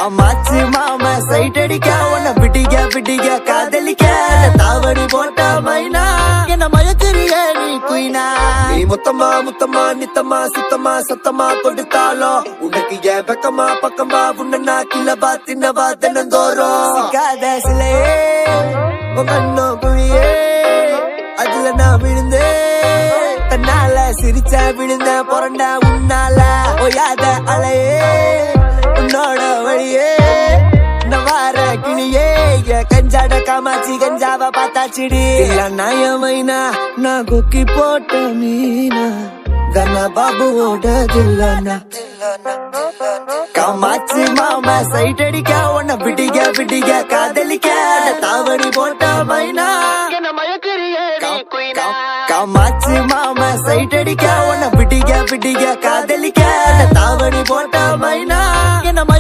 காமாச்சு மாமா சைட் அடிக்க உன்னை பிடிக்க காதலிக்க தாவணி போட்ட மைனா என்ன மயக்கிறிய நீ குயினா நீ முத்தமா நித்தமா சுத்தமா சத்தமா கொடுத்தாலும் உனக்கு ஏன் பக்கமா பக்கமா உன்ன கிளபா தின்னவா தினந்தோறும் காத சிலையே கண்ணோ குழியே அதுல நான் விழுந்தேன் தன்னால சிரிச்ச விழுந்த பொறண்டா உன்னால ஓயாத அலையே உன்னோட வழியே நவார கிளியே கஞ்சாட காமாச்சி கஞ்சாவ பார்த்தாச்சிடி நாயமைனா நான் கொக்கி போட்ட மீனா கண்ண பாபுவோட தில்லனா காமாச்சி மாமா சைட் அடிக்க உன்னை பிடிக்க காதலிக்க தாவணி போட்ட மைனா காமாச்சி மாமா சைட் அடிக்க உன்னை பிடிக்க காதலிக்க தாவணி போட்ட மைனா என்ன